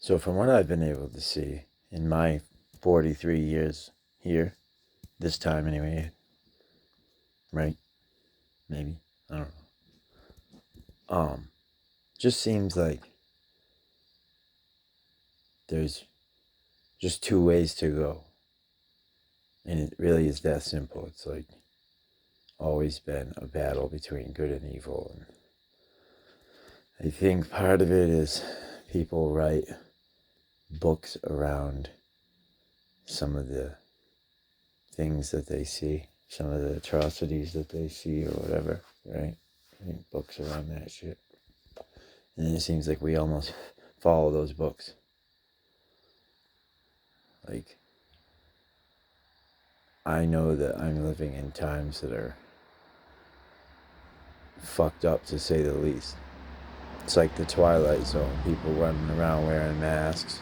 So from what I've been able to see in my 43 years here, this time anyway, right? Maybe. I don't know. Just seems like there's just two ways to go. And it really is that simple. It's like always been a battle between good and evil. And I think part of it is people write books around some of the things that they see, some of the atrocities that they see or whatever, right? I think books around that shit. And it seems like we almost follow those books. Like, I know that I'm living in times that are fucked up, to say the least. It's like the Twilight Zone, people running around wearing masks.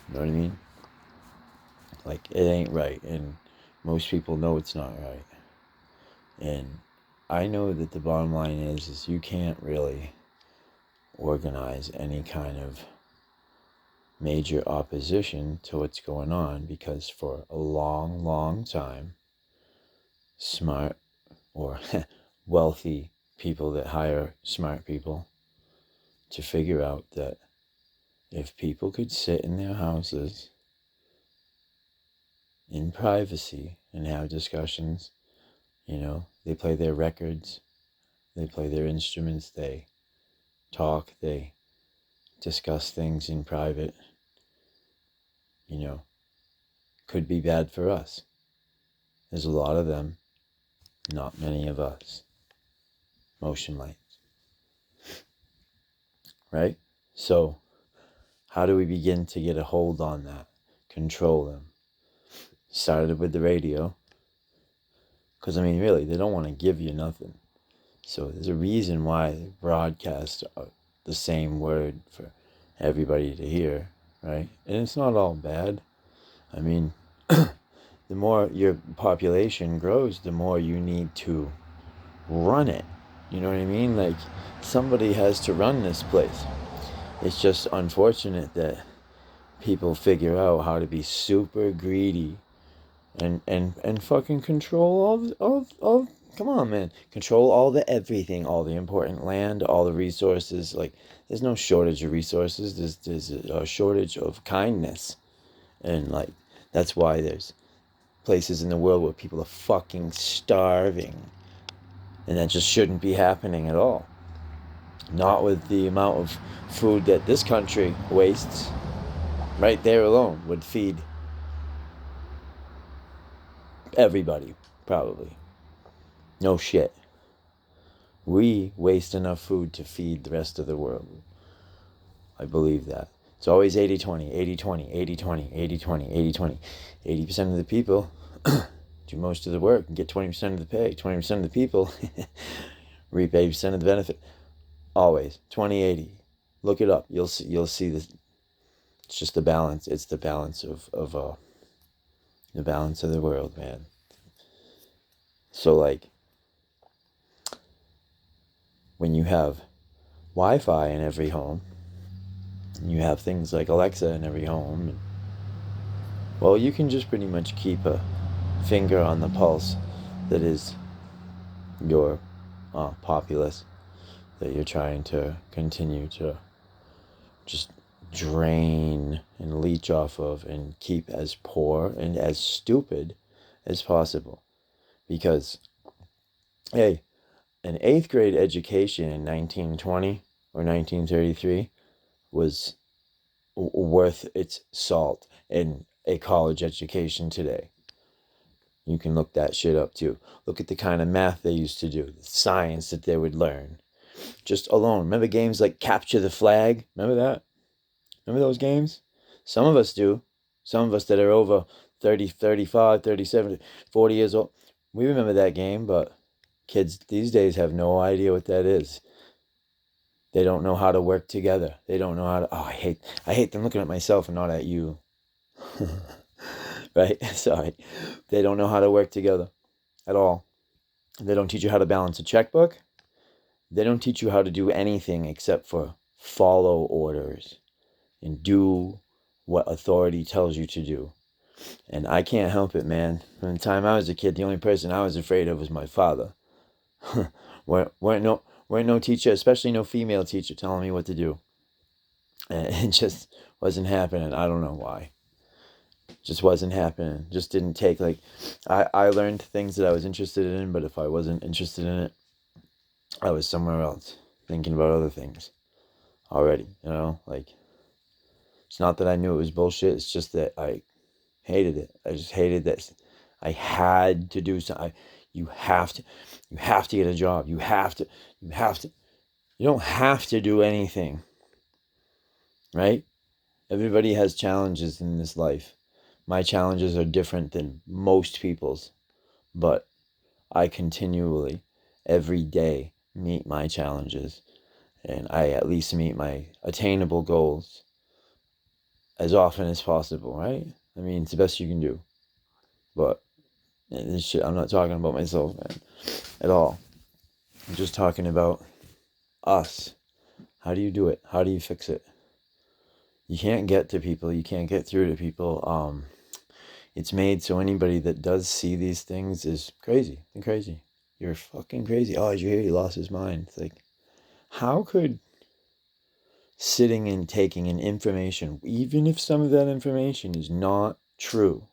You know what I mean? Like, it ain't right, and most people know it's not right. And I know that the bottom line is you can't really organize any kind of major opposition to what's going on, because for a long, long time, smart or wealthy people that hire smart people to figure out that if people could sit in their houses in privacy and have discussions, they play their records, they play their instruments, they talk, they discuss things in private, could be bad for us. There's a lot of them, not many of us. Motion lights. Right? So, how do we begin to get a hold on that? Control them. Started with the radio. Because, really, they don't want to give you nothing. So, there's a reason why they broadcast the same word for everybody to hear, right? And it's not all bad. The more your population grows, the more you need to run it. You know what I mean? Like, somebody has to run this place. It's just unfortunate that people figure out how to be super greedy and fucking control all come on, man. Control all the everything, all the important land, all the resources. Like, there's no shortage of resources. There's a shortage of kindness. And, like, that's why there's places in the world where people are fucking starving. And that just shouldn't be happening at all. Not with the amount of food that this country wastes. Right there alone would feed everybody, probably. No shit. We waste enough food to feed the rest of the world. I believe that. It's always 80-20, 80-20, 80-20, 80-20, 80-20. 80% of the people do most of the work and get 20% of the pay. 20% of the people reap 80% of the benefit. Always. 20-80. Look it up. You'll see this. It's just the balance. It's the balance of the balance of the world, man. So, like, when you have Wi-Fi in every home, and you have things like Alexa in every home, well, you can just pretty much keep a finger on the pulse that is your populace that you're trying to continue to just drain and leech off of and keep as poor and as stupid as possible. Because, hey, an 8th grade education in 1920 or 1933 was worth its salt in a college education today. You can look that shit up too. Look at the kind of math they used to do, the science that they would learn. Just alone. Remember games like Capture the Flag? Remember that? Remember those games? Some of us do. Some of us that are over 30, 35, 37, 40 years old. We remember that game, but kids these days have no idea what that is. They don't know how to work together. They don't know how to... Oh, I hate them looking at myself and not at you. Right? Sorry. They don't know how to work together at all. They don't teach you how to balance a checkbook. They don't teach you how to do anything except for follow orders and do what authority tells you to do. And I can't help it, man. From the time I was a kid, the only person I was afraid of was my father. weren't no teacher, especially no female teacher, telling me what to do. And it just wasn't happening. I don't know why. Just wasn't happening. Just didn't take, like, I learned things that I was interested in, but if I wasn't interested in it, I was somewhere else thinking about other things already, like, it's not that I knew it was bullshit. It's just that I hated it. I just hated that I had to do something. You have to get a job. You don't have to do anything, right? Everybody has challenges in this life. My challenges are different than most people's, but I continually, every day, meet my challenges, and I at least meet my attainable goals as often as possible, right? I mean, it's the best you can do. But this shit, I'm not talking about myself, man, at all. I'm just talking about us. How do you do it? How do you fix it? You can't get to people. You can't get through to people. It's made so anybody that does see these things is crazy. They're crazy. You're fucking crazy. Oh, did you hear he lost his mind? It's like, how could sitting and taking in information, even if some of that information is not true,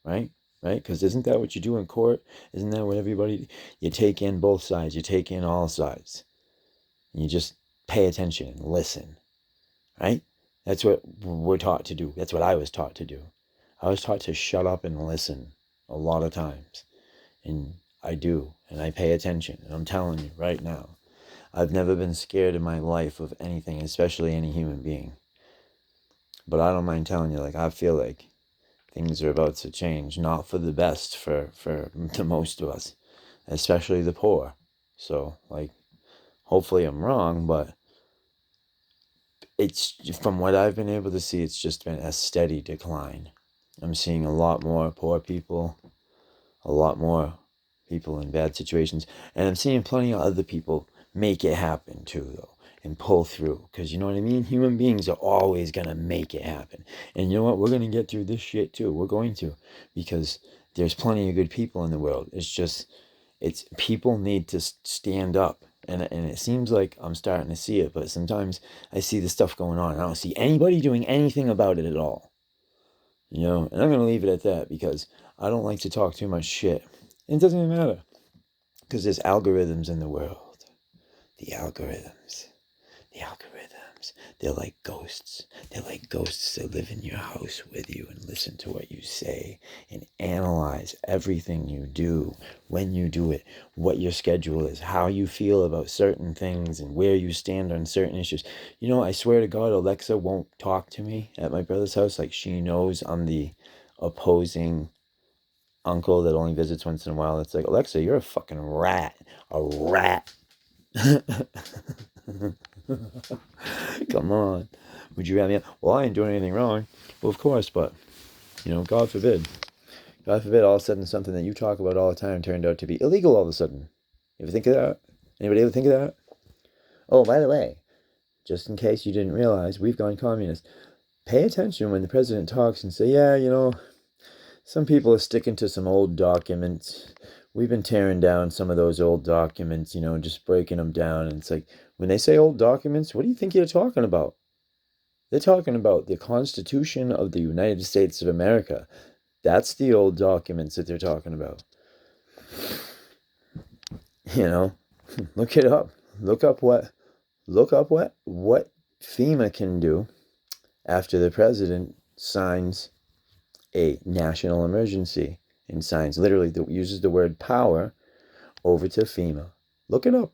right? Right? Because isn't that what you do in court? Isn't that what you take in both sides, you take in all sides. And you just pay attention and listen, right? That's what we're taught to do. That's what I was taught to do. I was taught to shut up and listen a lot of times. And I do. And I pay attention. And I'm telling you right now, I've never been scared in my life of anything, especially any human being. But I don't mind telling you, like, I feel like things are about to change, not for the best for the most of us, especially the poor. So, like, hopefully I'm wrong, but it's, from what I've been able to see, it's just been a steady decline. I'm seeing a lot more poor people, a lot more people in bad situations, and I'm seeing plenty of other people make it happen too, though, and pull through, because you know what I mean? Human beings are always going to make it happen. And you know what? We're going to get through this shit too. We're going to, because there's plenty of good people in the world. It's people need to stand up. And it seems like I'm starting to see it, but sometimes I see the stuff going on and I don't see anybody doing anything about it at all. And I'm going to leave it at that, because I don't like to talk too much shit. And it doesn't even matter, because there's algorithms in the world. The algorithms. They're like ghosts. They're like ghosts that live in your house with you and listen to what you say and analyze everything you do, when you do it, what your schedule is, how you feel about certain things, and where you stand on certain issues. I swear to God, Alexa won't talk to me at my brother's house. Like, she knows I'm the opposing uncle that only visits once in a while. It's like, Alexa, you're a fucking rat. A rat. Come on. Would you rather me? Well, I ain't doing anything wrong. Well, of course, but, God forbid. God forbid all of a sudden something that you talk about all the time turned out to be illegal all of a sudden. You ever think of that? Anybody ever think of that? Oh, by the way, just in case you didn't realize, we've gone communist. Pay attention when the president talks and say, yeah, some people are sticking to some old documents. We've been tearing down some of those old documents, just breaking them down. And it's like, when they say old documents, what do you think you're talking about? They're talking about the Constitution of the United States of America. That's the old documents that they're talking about. Look it up. Look up what FEMA can do after the president signs a national emergency and literally uses the word power over to FEMA. Look it up.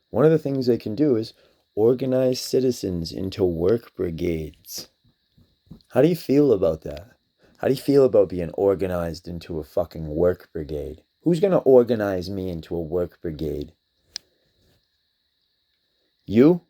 One of the things they can do is organize citizens into work brigades. How do you feel about that? How do you feel about being organized into a fucking work brigade? Who's going to organize me into a work brigade? You?